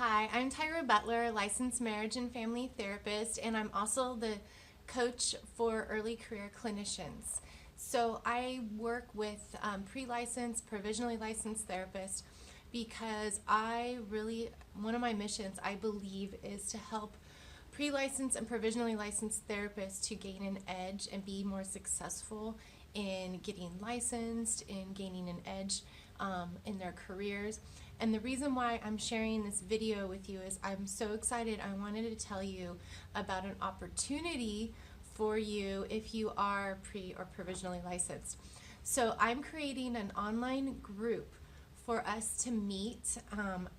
Hi, I'm Tyra Butler, licensed marriage and family therapist, and I'm also the coach for early career clinicians. So I work with pre-licensed, provisionally licensed therapists because one of my missions, I believe, is to help pre-licensed and provisionally licensed therapists to gain an edge and be more successful in getting licensed, in gaining an edge in their careers. And the reason why I'm sharing this video with you is I'm so excited. I wanted to tell you about an opportunity for you if you are pre or provisionally licensed. So I'm creating an online group for us to meet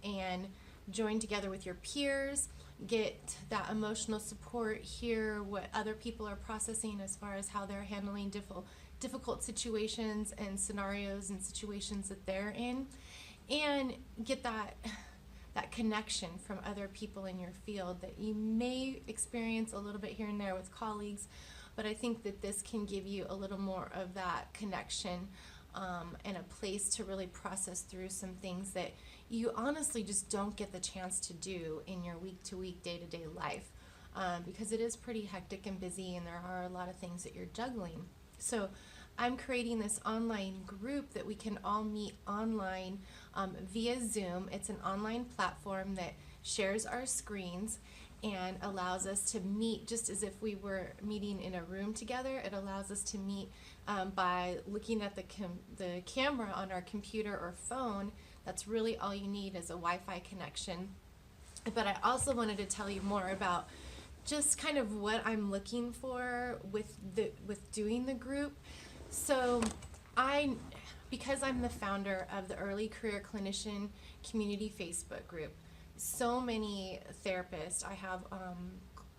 and join together with your peers, get that emotional support, hear what other people are processing as far as how they're handling difficult situations and scenarios and situations that they're in, and get that connection from other people in your field that you may experience a little bit here and there with colleagues, but I think that this can give you a little more of that connection and a place to really process through some things that you honestly just don't get the chance to do in your week-to-week, day-to-day life, because it is pretty hectic and busy, and there are a lot of things that you're juggling. So I'm creating this online group that we can all meet online via Zoom. It's an online platform that shares our screens and allows us to meet just as if we were meeting in a room together. It allows us to meet by looking at the camera on our computer or phone. That's really all you need is a Wi-Fi connection. But I also wanted to tell you more about just kind of what I'm looking for with doing the group. So because I'm the founder of the Early Career Clinician Community Facebook group, so many therapists, I have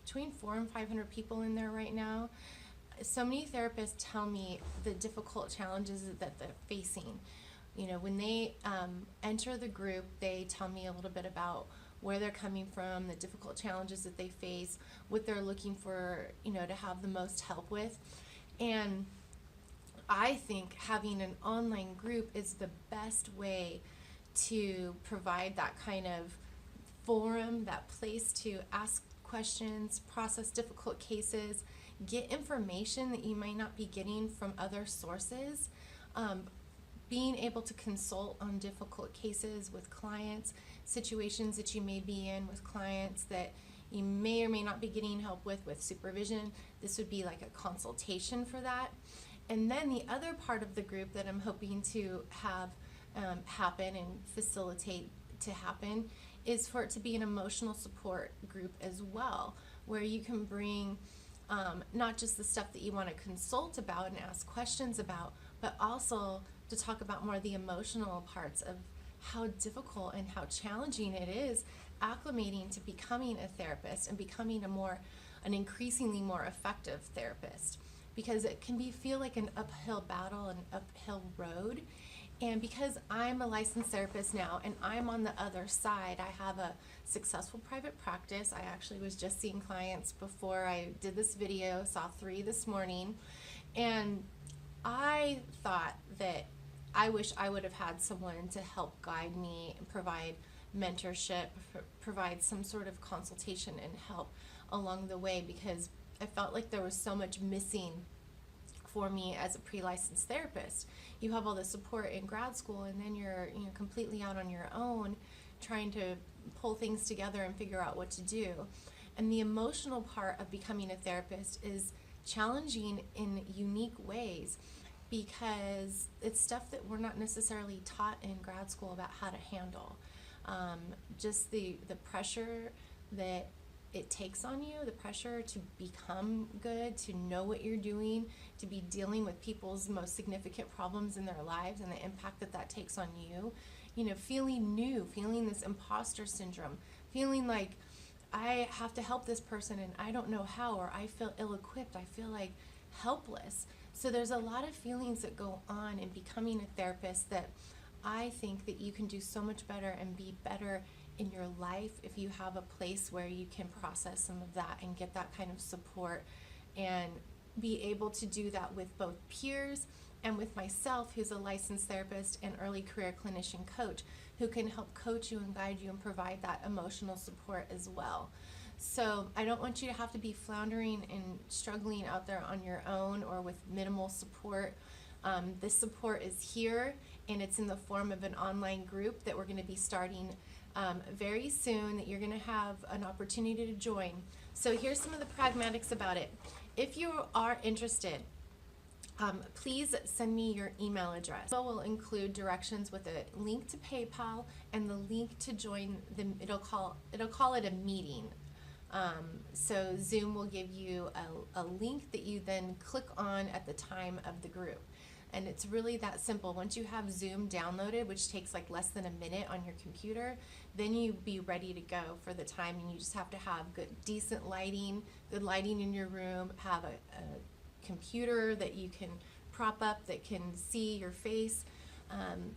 between 400 and 500 people in there right now. So many therapists tell me the difficult challenges that they're facing. You know, when they enter the group, they tell me a little bit about where they're coming from, the difficult challenges that they face, what they're looking for, to have the most help with. And I think having an online group is the best way to provide that kind of forum, that place to ask questions, process difficult cases, get information that you might not be getting from other sources. Being able to consult on difficult cases with clients, situations that you may be in with clients that you may or may not be getting help with supervision. This would be like a consultation for that. And then the other part of the group that I'm hoping to have happen and facilitate to happen is for it to be an emotional support group as well, where you can bring not just the stuff that you want to consult about and ask questions about, but also to talk about more the emotional parts of how difficult and how challenging it is acclimating to becoming a therapist and becoming an increasingly more effective therapist, because it can feel like an uphill battle, an uphill road. And because I'm a licensed therapist now and I'm on the other side, I have a successful private practice. I actually was just seeing clients before I did this video, saw 3 this morning, and I thought that I wish I would have had someone to help guide me and provide mentorship, provide some sort of consultation and help along the way, because I felt like there was so much missing for me as a pre-licensed therapist. You have all the support in grad school, and then you're completely out on your own trying to pull things together and figure out what to do. And the emotional part of becoming a therapist is challenging in unique ways, because it's stuff that we're not necessarily taught in grad school about how to handle. Just the pressure that it takes on you, the pressure to become good, to know what you're doing, to be dealing with people's most significant problems in their lives, and the impact that takes on you. Feeling new, feeling this imposter syndrome, feeling like I have to help this person and I don't know how, or I feel ill-equipped, I feel like helpless. So there's a lot of feelings that go on in becoming a therapist that I think that you can do so much better and be better in your life if you have a place where you can process some of that and get that kind of support and be able to do that with both peers and with myself, who's a licensed therapist and early career clinician coach, who can help coach you and guide you and provide that emotional support as well. So I don't want you to have to be floundering and struggling out there on your own or with minimal support. This support is here, and it's in the form of an online group that we're going to be starting very soon, that you're going to have an opportunity to join. So here's some of the pragmatics about it. If you are interested, please send me your email address. We'll include directions with a link to PayPal and the link to join the, it'll call it a meeting. So Zoom will give you a link that you then click on at the time of the group. And it's really that simple. Once you have Zoom downloaded, which takes like less than a minute on your computer, then you be ready to go for the time, and you just have to have decent lighting, good lighting in your room, have a computer that you can prop up that can see your face.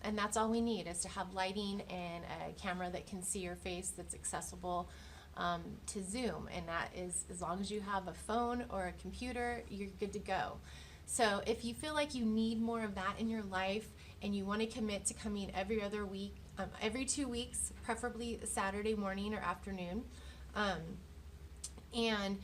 And that's all we need, is to have lighting and a camera that can see your face, that's accessible to Zoom. And that is, as long as you have a phone or a computer, you're good to go. So if you feel like you need more of that in your life, and you want to commit to coming every other week, every 2 weeks, preferably Saturday morning or afternoon, and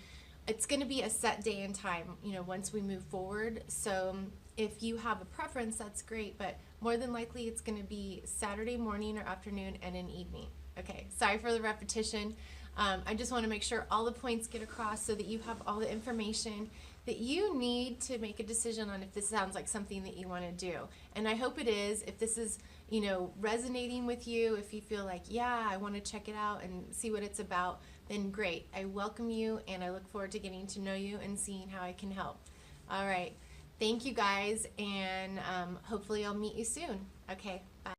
it's going to be a set day and time, once we move forward. So if you have a preference, that's great, but more than likely it's going to be Saturday morning or afternoon and an evening. Okay, sorry for the repetition. I just want to make sure all the points get across so that you have all the information that you need to make a decision on if this sounds like something that you want to do. And I hope it is. If this is, resonating with you, if you feel like, yeah, I want to check it out and see what it's about, then great. I welcome you, and I look forward to getting to know you and seeing how I can help. All right. Thank you guys, and hopefully I'll meet you soon. Okay.